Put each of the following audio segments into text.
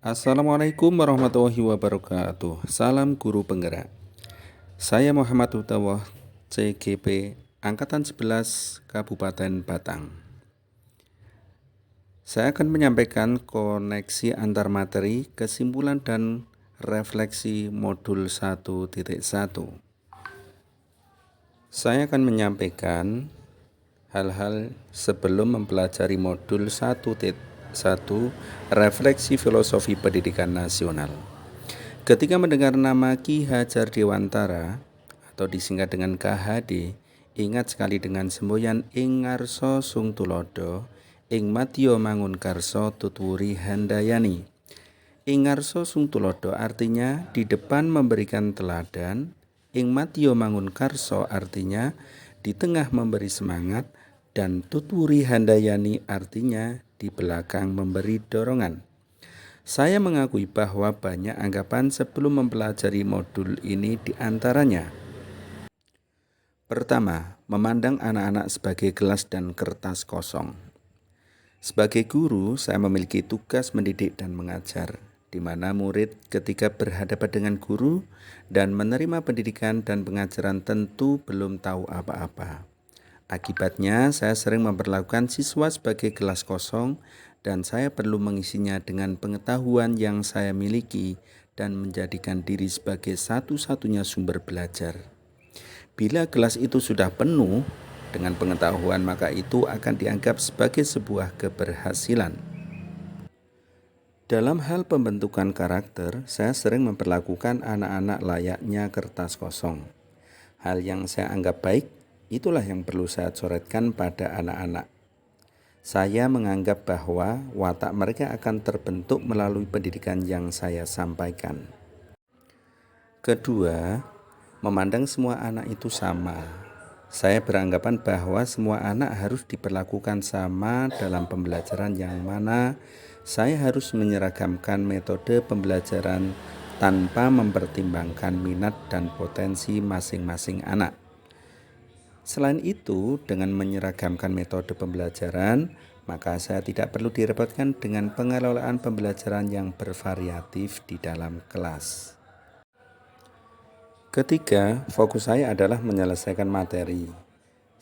Assalamualaikum warahmatullahi wabarakatuh. Salam guru penggerak. Saya Muhammad Utawah, CGP Angkatan 11 Kabupaten Batang. Saya akan menyampaikan koneksi antar materi, kesimpulan dan refleksi modul 1.1. Saya akan menyampaikan hal-hal sebelum mempelajari modul 1.1 refleksi filosofi pendidikan nasional. Ketika mendengar nama Ki Hajar Dewantara atau disingkat dengan KHD, ingat sekali dengan semboyan ing ngarsa sung tulodo, ing madya mangunkarsa tutwuri handayani. Ing ngarsa sung tulodo artinya di depan memberikan teladan, ing madya mangunkarsa artinya di tengah memberi semangat, dan tutwuri handayani artinya di belakang memberi dorongan. Saya mengakui bahwa banyak anggapan sebelum mempelajari modul ini, di antaranya. Pertama, memandang anak-anak sebagai gelas dan kertas kosong. Sebagai guru, saya memiliki tugas mendidik dan mengajar, di mana murid ketika berhadapan dengan guru dan menerima pendidikan dan pengajaran tentu belum tahu apa-apa. Akibatnya, saya sering memperlakukan siswa sebagai gelas kosong dan saya perlu mengisinya dengan pengetahuan yang saya miliki dan menjadikan diri sebagai satu-satunya sumber belajar. Bila gelas itu sudah penuh dengan pengetahuan, maka itu akan dianggap sebagai sebuah keberhasilan. Dalam hal pembentukan karakter, saya sering memperlakukan anak-anak layaknya kertas kosong. Hal yang saya anggap baik, itulah yang perlu saya coretkan pada anak-anak. Saya menganggap bahwa watak mereka akan terbentuk melalui pendidikan yang saya sampaikan. Kedua, memandang semua anak itu sama. Saya beranggapan bahwa semua anak harus diperlakukan sama dalam pembelajaran, yang mana saya harus menyeragamkan metode pembelajaran tanpa mempertimbangkan minat dan potensi masing-masing anak. Selain itu, dengan menyeragamkan metode pembelajaran, maka saya tidak perlu direpotkan dengan pengelolaan pembelajaran yang bervariatif di dalam kelas. Ketiga, fokus saya adalah menyelesaikan materi.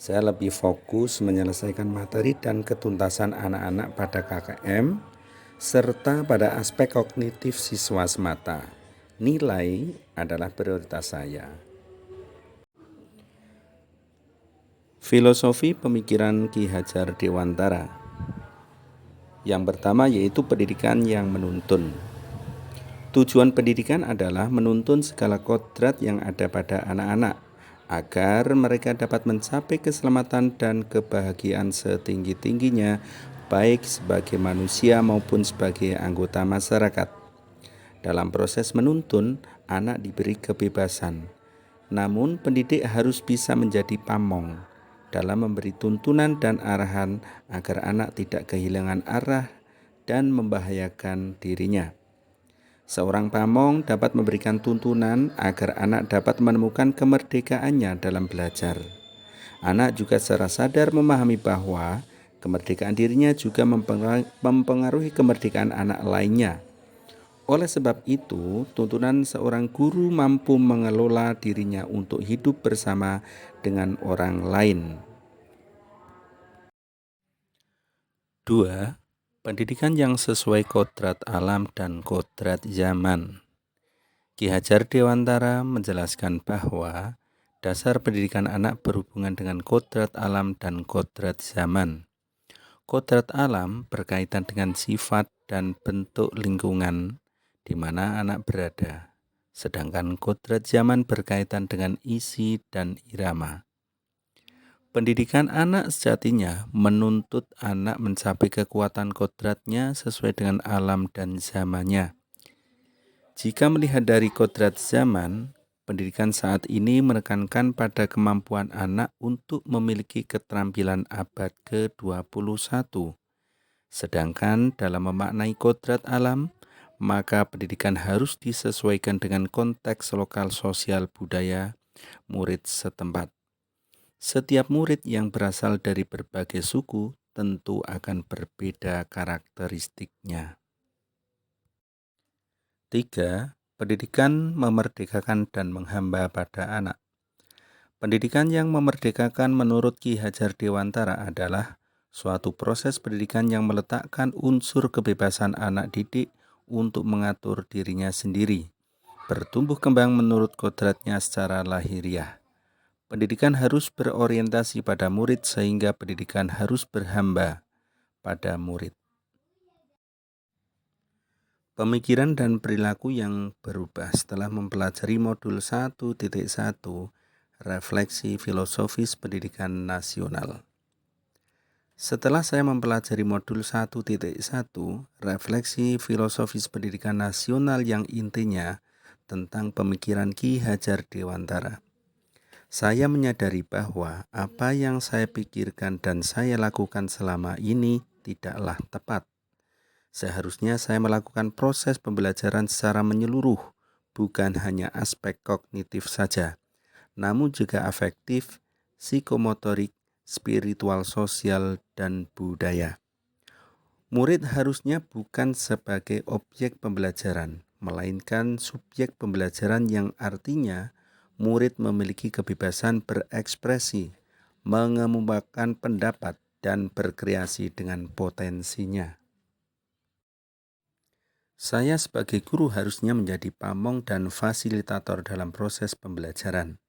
Saya lebih fokus menyelesaikan materi dan ketuntasan anak-anak pada KKM, serta pada aspek kognitif siswa semata. Nilai adalah prioritas saya. Filosofi pemikiran Ki Hajar Dewantara. Yang pertama yaitu pendidikan yang menuntun. Tujuan pendidikan adalah menuntun segala kodrat yang ada pada anak-anak agar mereka dapat mencapai keselamatan dan kebahagiaan setinggi-tingginya, baik sebagai manusia maupun sebagai anggota masyarakat. Dalam proses menuntun, anak diberi kebebasan. Namun pendidik harus bisa menjadi pamong dalam memberi tuntunan dan arahan agar anak tidak kehilangan arah dan membahayakan dirinya. Seorang pamong dapat memberikan tuntunan agar anak dapat menemukan kemerdekaannya dalam belajar. Anak juga secara sadar memahami bahwa kemerdekaan dirinya juga mempengaruhi kemerdekaan anak lainnya. Oleh sebab itu, tuntunan seorang guru mampu mengelola dirinya untuk hidup bersama dengan orang lain. 2. Pendidikan yang sesuai kodrat alam dan kodrat zaman. Ki Hajar Dewantara menjelaskan bahwa dasar pendidikan anak berhubungan dengan kodrat alam dan kodrat zaman. Kodrat alam berkaitan dengan sifat dan bentuk lingkungan di mana anak berada, sedangkan kodrat zaman berkaitan dengan isi dan irama. Pendidikan anak sejatinya menuntut anak mencapai kekuatan kodratnya sesuai dengan alam dan zamannya. Jika melihat dari kodrat zaman, pendidikan saat ini menekankan pada kemampuan anak untuk memiliki keterampilan abad ke-21. Sedangkan dalam memaknai kodrat alam, maka pendidikan harus disesuaikan dengan konteks lokal sosial budaya murid setempat. Setiap murid yang berasal dari berbagai suku tentu akan berbeda karakteristiknya. 3. Pendidikan memerdekakan dan menghamba pada anak. Pendidikan yang memerdekakan menurut Ki Hajar Dewantara adalah suatu proses pendidikan yang meletakkan unsur kebebasan anak didik untuk mengatur dirinya sendiri, bertumbuh kembang menurut kodratnya secara lahiriah. Pendidikan harus berorientasi pada murid sehingga pendidikan harus berhamba pada murid. Pemikiran dan perilaku yang berubah setelah mempelajari modul 1.1 Refleksi Filosofis Pendidikan Nasional. Setelah saya mempelajari modul 1.1 Refleksi Filosofis Pendidikan Nasional yang intinya tentang pemikiran Ki Hajar Dewantara, saya menyadari bahwa apa yang saya pikirkan dan saya lakukan selama ini tidaklah tepat. Seharusnya saya melakukan proses pembelajaran secara menyeluruh, bukan hanya aspek kognitif saja, namun juga afektif, psikomotorik, spiritual, sosial, dan budaya. Murid harusnya bukan sebagai objek pembelajaran, melainkan subjek pembelajaran yang artinya murid memiliki kebebasan berekspresi, mengemukakan pendapat, dan berkreasi dengan potensinya. Saya sebagai guru harusnya menjadi pamong dan fasilitator dalam proses pembelajaran.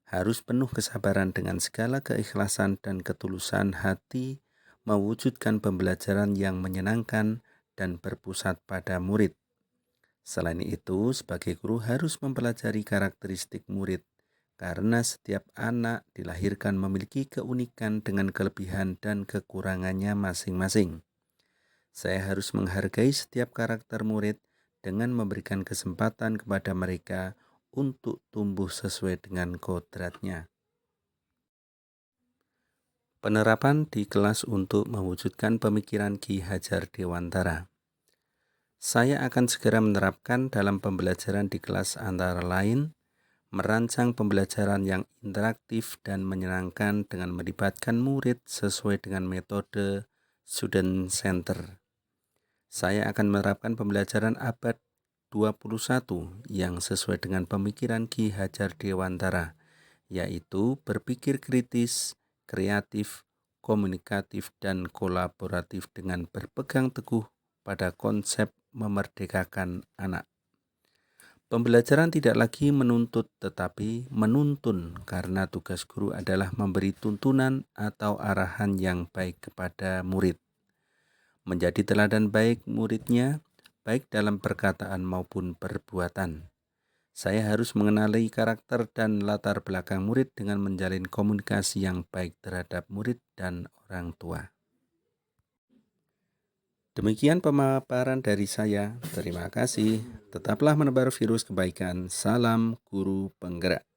Harus penuh kesabaran dengan segala keikhlasan dan ketulusan hati mewujudkan pembelajaran yang menyenangkan dan berpusat pada murid. Selain itu, sebagai guru harus mempelajari karakteristik murid karena setiap anak dilahirkan memiliki keunikan dengan kelebihan dan kekurangannya masing-masing. Saya harus menghargai setiap karakter murid dengan memberikan kesempatan kepada mereka untuk tumbuh sesuai dengan kodratnya. Penerapan di kelas untuk mewujudkan pemikiran Ki Hajar Dewantara. Saya akan segera menerapkan dalam pembelajaran di kelas antara lain, merancang pembelajaran yang interaktif dan menyenangkan dengan melibatkan murid sesuai dengan metode student center. Saya akan menerapkan pembelajaran abad 21 yang sesuai dengan pemikiran Ki Hajar Dewantara, yaitu berpikir kritis, kreatif, komunikatif, dan kolaboratif dengan berpegang teguh pada konsep memerdekakan anak. Pembelajaran tidak lagi menuntut tetapi menuntun karena tugas guru adalah memberi tuntunan atau arahan yang baik kepada murid. Menjadi teladan baik muridnya, baik dalam perkataan maupun perbuatan. Saya harus mengenali karakter dan latar belakang murid dengan menjalin komunikasi yang baik terhadap murid dan orang tua. Demikian pemaparan dari saya. Terima kasih. Tetaplah menebar virus kebaikan. Salam Guru Penggerak.